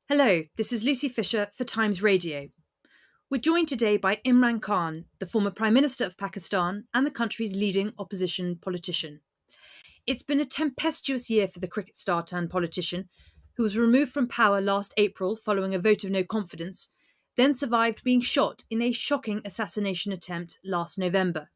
Hello, this is Lucy Fisher for Times Radio. We're joined today by Imran Khan, the former Prime Minister of Pakistan and the country's leading opposition politician. It's been a tempestuous year for the cricket star turned politician, who was removed from power last April following a vote of no confidence, then survived being shot in a shocking assassination attempt last November.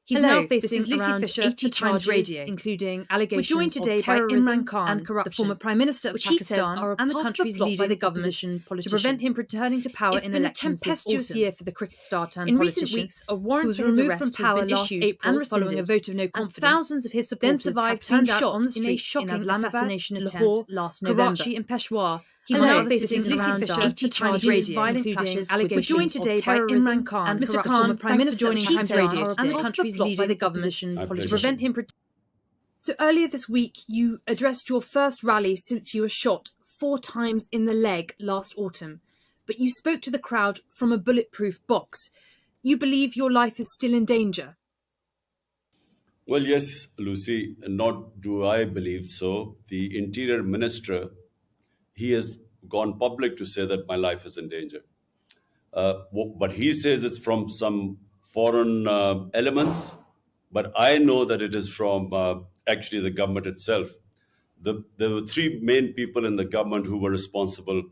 He's now facing around 80 charges, including allegations of terrorism and corruption, the former Prime Minister of Pakistan and the country's leading opposition politician, to prevent him returning to power in elections this autumn. It's been a tempestuous year for the cricket star turned politician. In recent weeks, a warrant for his arrest has been issued and following a vote of no confidence. Thousands of his supporters then survived being shot on the street in assassination attempt last November. Karachi and Peshawar. He's now facing around 80 charges, violent clashes, allegations of terrorism and corruption. Mr. Khan, Prime Minister joining Times Radio and the country's leading opposition to prevent him. So earlier this week, you addressed your first rally since you were shot 4 times in the leg last autumn, but you spoke to the crowd from a bulletproof box. You believe your life is still in danger? Well, yes, Lucy, not do I believe so. The Interior Minister, he has gone public to say that my life is in danger. But he says it's from some foreign elements, but I know that it is from actually the government itself. There were 3 main people in the government who were responsible,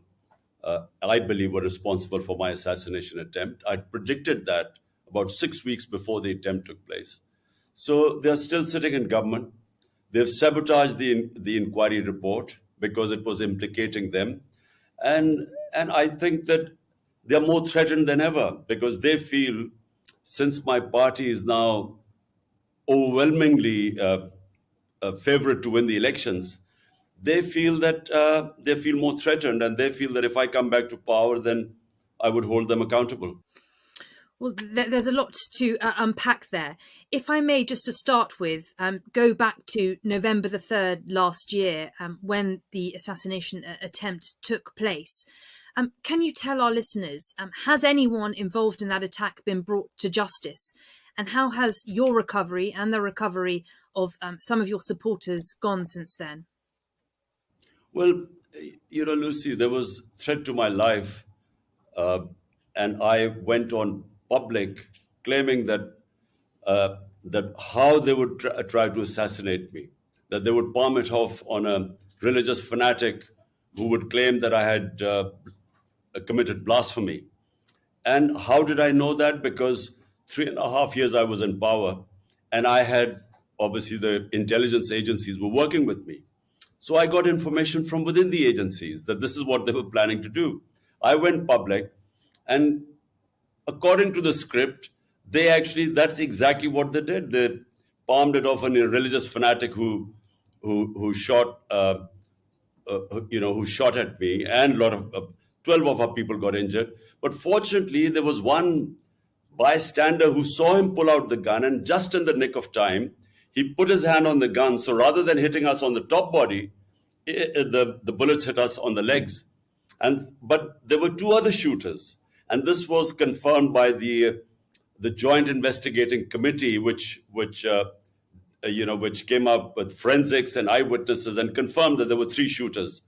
I believe were responsible for my assassination attempt. I predicted that about 6 weeks before the attempt took place. So they're still sitting in government. They've sabotaged the inquiry report because it was implicating them. And I think that they're more threatened than ever because they feel, since my party is now overwhelmingly favorite to win the elections, they feel that they feel more threatened, and they feel that if I come back to power, then I would hold them accountable. Well, there's a lot to unpack there. If I may, just to start with, go back to November the 3rd last year, when the assassination attempt took place. Can you tell our listeners, has anyone involved in that attack been brought to justice? And how has your recovery and the recovery of some of your supporters gone since then? Well, Lucy, there was threat to my life, and I went on public claiming that how they would try to assassinate me, that they would palm it off on a religious fanatic who would claim that I had committed blasphemy. And how did I know that? Because 3.5 years I was in power, and I had, obviously the intelligence agencies were working with me. So I got information from within the agencies that this is what they were planning to do. I went public, and according to the script, that's exactly what they did. They palmed it off on a religious fanatic who shot who shot at me, and 12 of our people got injured. But fortunately, there was one bystander who saw him pull out the gun, and just in the nick of time, he put his hand on the gun. So rather than hitting us on the top body, the bullets hit us on the legs. But there were 2 other shooters. And this was confirmed by the Joint Investigating Committee, which came up with forensics and eyewitnesses and confirmed that there were 3 shooters.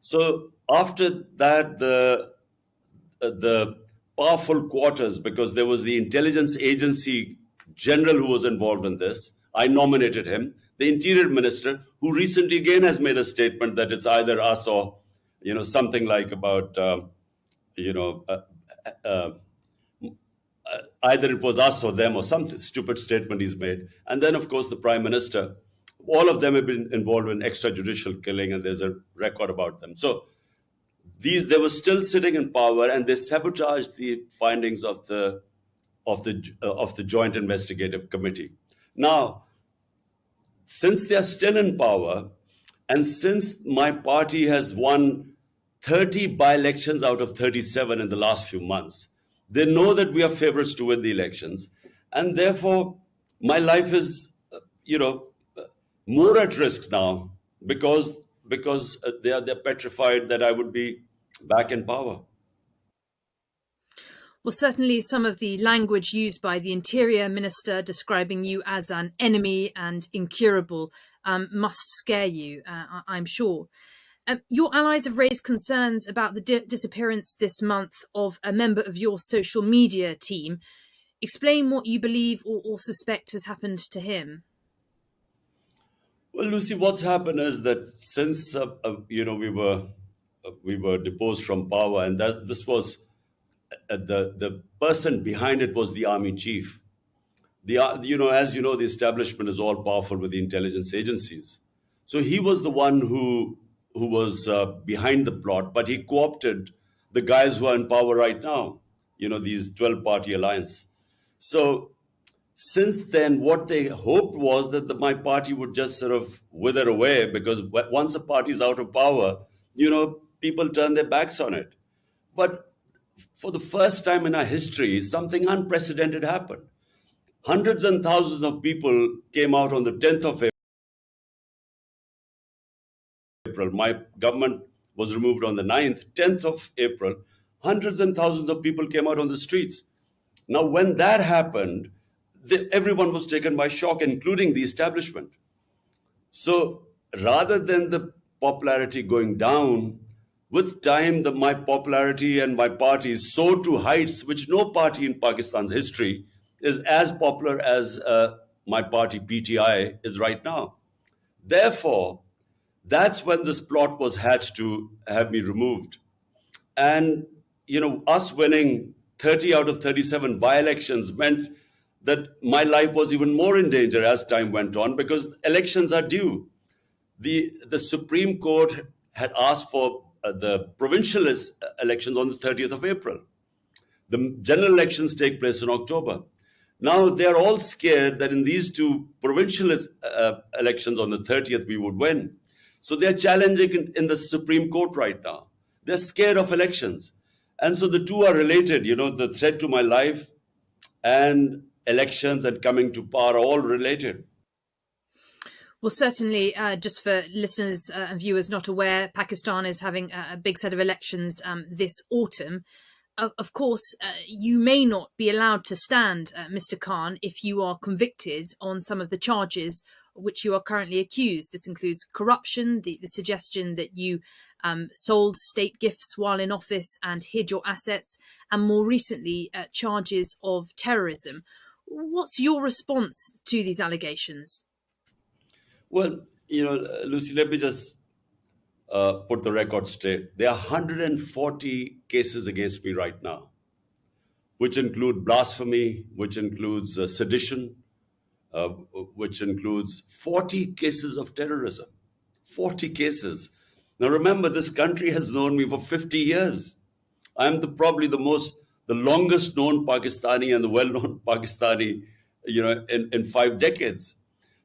So after that, the powerful quarters, because there was the intelligence agency general who was involved in this, I nominated him. The Interior Minister, who recently again has made a statement that it's either us or, something like about, either it was us or them, or some stupid statement he's made. And then, of course, the Prime Minister. All of them have been involved in extrajudicial killing, and there's a record about them. So they were still sitting in power, and they sabotaged the findings of the Joint Investigative Committee. Now, since they're still in power, and since my party has won 30 by-elections out of 37 in the last few months, they know that we are favorites to win the elections, and therefore my life is, more at risk now because they're petrified that I would be back in power. Well, certainly some of the language used by the Interior Minister describing you as an enemy and incurable must scare you, I'm sure. Your allies have raised concerns about the disappearance this month of a member of your social media team. Explain what you believe or suspect has happened to him. Well, Lucy, what's happened is that since we were deposed from power, and that this was the person behind it was the army chief. As you know, the establishment is all powerful with the intelligence agencies. So he was the one who was behind the plot, but he co-opted the guys who are in power right now. These 12-party alliance. So since then, what they hoped was that my party would just sort of wither away, because once a party is out of power, people turn their backs on it. But for the first time in our history, something unprecedented happened. Hundreds and thousands of people came out on the 10th of April. My government was removed on the 9th, 10th of April. Hundreds and thousands of people came out on the streets. Now, when that happened, everyone was taken by shock, including the establishment. So rather than the popularity going down, with time, my popularity and my party soared to heights which no party in Pakistan's history is as popular as my party PTI is right now. Therefore, that's when this plot was hatched to have me removed. And, us winning 30 out of 37 by-elections meant that my life was even more in danger as time went on, because elections are due. The Supreme Court had asked for the provincial elections on the 30th of April. The general elections take place in October. Now, they're all scared that in these two provincial elections on the 30th, we would win. So they're challenging in the Supreme Court right now. They're scared of elections. And so the two are related. The threat to my life and elections and coming to power are all related. Well, certainly, just for listeners and viewers not aware, Pakistan is having a big set of elections this autumn. Of course, you may not be allowed to stand, Mr. Khan, if you are convicted on some of the charges which you are currently accused. This includes corruption, the suggestion that you sold state gifts while in office and hid your assets, and more recently, charges of terrorism. What's your response to these allegations? Well, Lucy, let me just put the record straight. There are 140 cases against me right now, which include blasphemy, which includes sedition, which includes 40 cases of terrorism. 40 cases. Now, remember, this country has known me for 50 years. I'm probably the longest known Pakistani and the well-known Pakistani, in 5 decades.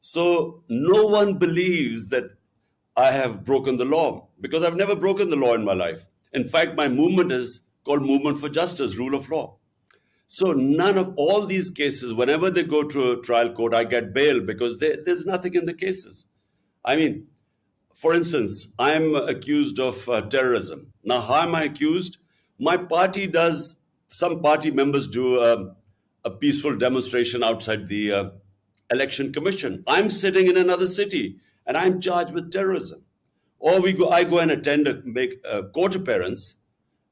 So no one believes that I have broken the law, because I've never broken the law in my life. In fact, my movement is called Movement for Justice, Rule of Law. So none of all these cases, whenever they go to a trial court, I get bail because there's nothing in the cases. I mean, for instance, I'm accused of terrorism. Now, how am I accused? Some party members do a peaceful demonstration outside the election commission. I'm sitting in another city and I'm charged with terrorism. Or I go and make a court appearance.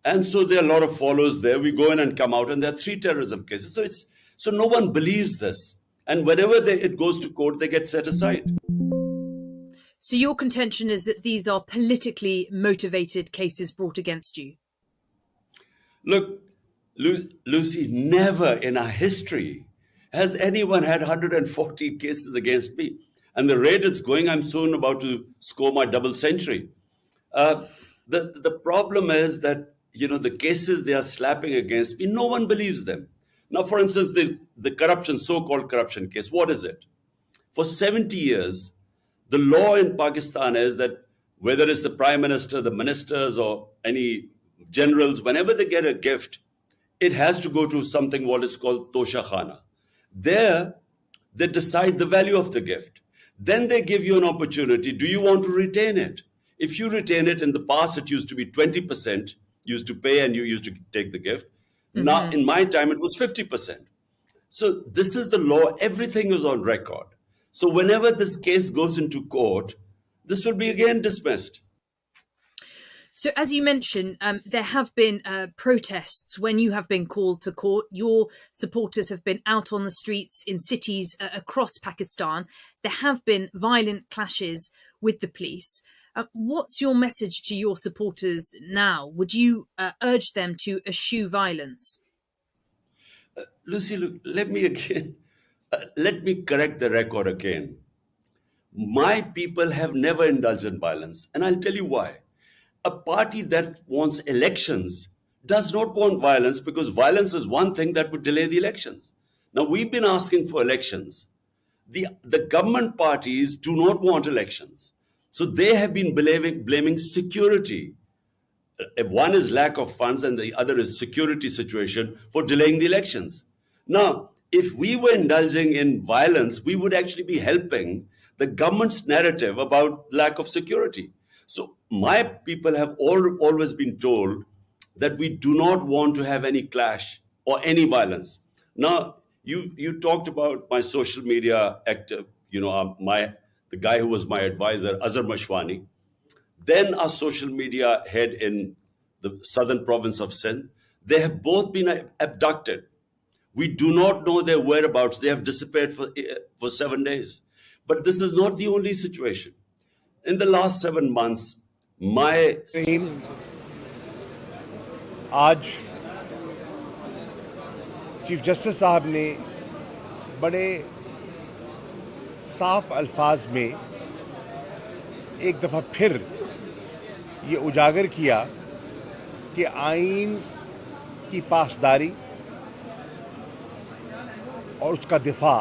And so there are a lot of followers there. We go in and come out, and there are 3 terrorism cases. So no one believes this. And whenever it goes to court, they get set aside. So your contention is that these are politically motivated cases brought against you? Look, Lucy, never in our history has anyone had 140 cases against me. And the rate it's going, I'm soon about to score my double century. The problem is that, the cases they are slapping against me, no one believes them. Now, for instance, the so-called corruption case, what is it? For 70 years, the law in Pakistan is that whether it's the prime minister, the ministers, or any generals, whenever they get a gift, it has to go to something what is called Tosha Khana. There, they decide the value of the gift. Then they give you an opportunity. Do you want to retain it? If you retain it, in the past, it used to be 20%, used to pay and you used to take the gift. Mm-hmm. Now, in my time, it was 50%. So this is the law. Everything is on record. So whenever this case goes into court, this will be again dismissed. So, as you mentioned, there have been protests when you have been called to court. Your supporters have been out on the streets in cities across Pakistan. There have been violent clashes with the police. What's your message to your supporters now? Would you urge them to eschew violence? Lucy, look, let me correct the record again. My people have never indulged in violence, and I'll tell you why. A party that wants elections does not want violence, because violence is one thing that would delay the elections. Now, we've been asking for elections. The government parties do not want elections. So they have been blaming security. One is lack of funds and the other is security situation for delaying the elections. Now, if we were indulging in violence, we would actually be helping the government's narrative about lack of security. So my people have always been told that we do not want to have any clash or any violence. Now, you talked about my social media active, the guy who was my advisor, Azhar Mashwani, then our social media head in the southern province of Sindh. They have both been abducted. We do not know their whereabouts. They have disappeared for 7 days. But this is not the only situation. In the last 7 months, आज chief justice साहब ने बड़े साफ अल्फाज में एक दफ़ा फिर ये उजागर किया कि आइन की पासदारी और उसका दिफा